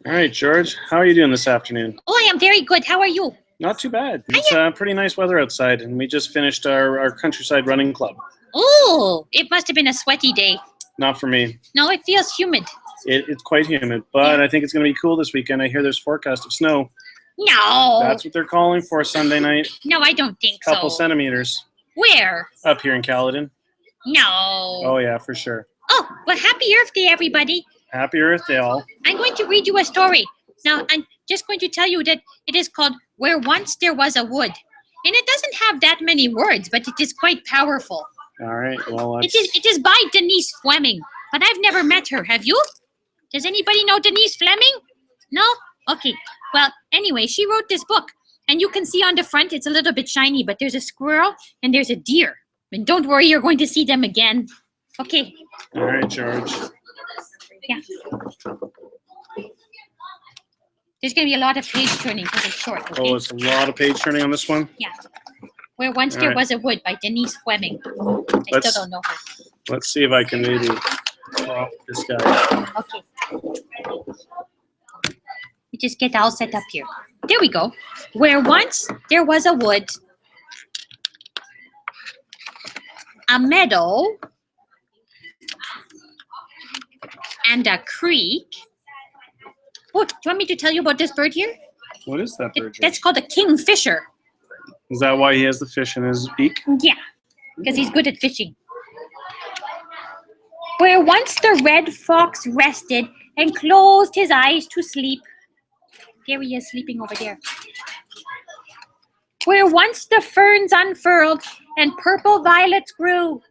All right, George, how are you doing this afternoon? Oh, I am very good. How are you? Not too bad. It's pretty nice weather outside, and we just finished our countryside running club. Oh, it must have been a sweaty day. Not for me. No, it feels humid. It's quite humid, but I think it's going to be cool this weekend. I hear there's forecast of snow. No. That's what they're calling for Sunday night. No, I don't think Couple so. centimeters. Where? Up here in Caledon. No. Oh, yeah, for sure. Oh, well, happy Earth Day, everybody. Happy Earth Day, all. I'm going to read you a story. Now, I'm just going to tell you that it is called Where Once There Was a Wood. And it doesn't have that many words, but it is quite powerful. All right, well, It is by Denise Fleming, but I've never met her. Have you? Does anybody know Denise Fleming? No? Okay. Well, anyway, she wrote this book. And you can see on the front, it's a little bit shiny, but there's a squirrel and there's a deer. And don't worry, you're going to see them again. Okay. All right, George. Yeah. There's going to be a lot of page turning because it's short. Okay? Oh, it's a lot of page turning on this one? Yeah. Where Once There Was a Wood by Denise Fleming. I still don't know her. Let's see if I can maybe drop this guy. Okay. You just get all set up here. There we go. Where once there was a wood, a meadow, and a creek. Oh, do you want me to tell you about this bird here? What is that bird, George? That's called a kingfisher. Is that why he has the fish in his beak? Yeah, because he's good at fishing. Where once the red fox rested and closed his eyes to sleep. There he is sleeping over there. Where once the ferns unfurled and purple violets grew.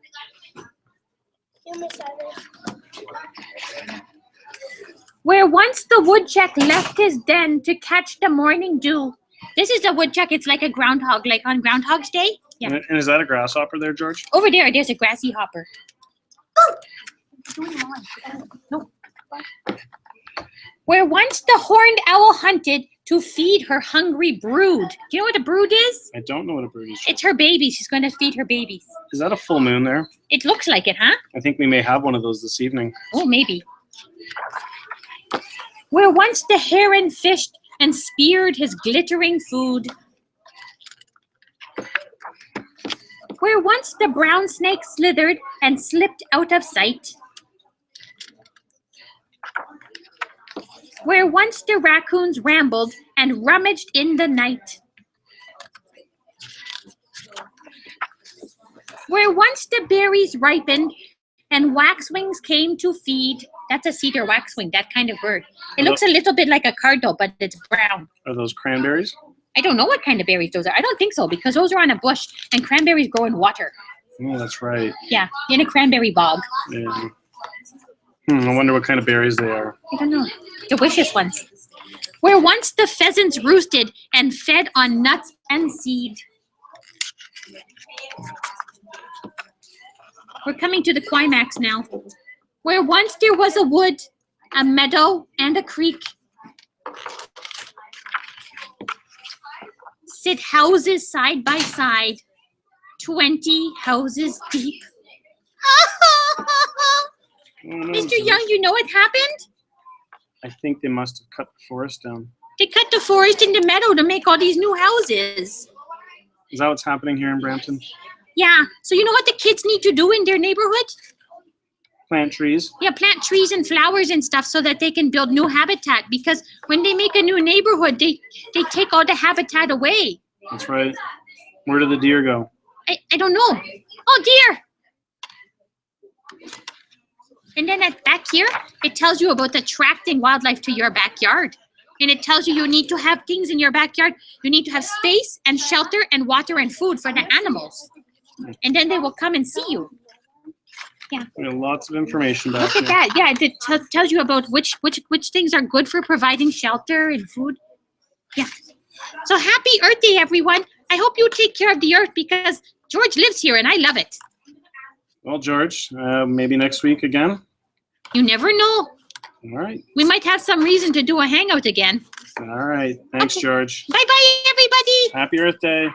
Where once the woodchuck left his den to catch the morning dew. This is a woodchuck. It's like a groundhog, like on Groundhog's Day. Yeah. And is that a grasshopper there, George? Over there, there's a grassy hopper. Oh! No. Where once the horned owl hunted to feed her hungry brood. Do you know what a brood is? I don't know what a brood is. It's her babies. She's going to feed her babies. Is that a full moon there? It looks like it, huh? I think we may have one of those this evening. Oh, maybe. Where once the heron fished and speared his glittering food. Where once the brown snake slithered and slipped out of sight. Where once the raccoons rambled and rummaged in the night. Where once the berries ripened and waxwings came to feed. That's a cedar waxwing, that kind of bird. It looks a little bit like a cardinal, but it's brown. Are those cranberries? I don't know what kind of berries those are. I don't think so, because those are on a bush, and cranberries grow in water. Oh, that's right. Yeah, in a cranberry bog. Yeah. I wonder what kind of berries they are. I don't know. Delicious ones. Where once the pheasants roosted and fed on nuts and seed. We're coming to the climax now. Where once there was a wood, a meadow, and a creek. Sit houses side by side, 20 houses deep. Mr. Young, you know what happened? I think they must have cut the forest down. They cut the forest into meadow to make all these new houses. Is that what's happening here in Brampton? Yeah. So you know what the kids need to do in their neighborhood? Plant trees. Yeah, plant trees and flowers and stuff so that they can build new habitat. Because when they make a new neighborhood, they take all the habitat away. That's right. Where did the deer go? I don't know. Oh, dear. And then back here, it tells you about attracting wildlife to your backyard. And it tells you need to have things in your backyard. You need to have space and shelter and water and food for the animals. And then they will come and see you. Yeah. We have lots of information back Look at that. Yeah, it tells you about which things are good for providing shelter and food. Yeah. So happy Earth Day, everyone. I hope you take care of the earth because George lives here and I love it. Well, George, maybe next week again? You never know. All right. We might have some reason to do a hangout again. All right. Thanks, Okay. George. Bye-bye, everybody. Happy Earth Day.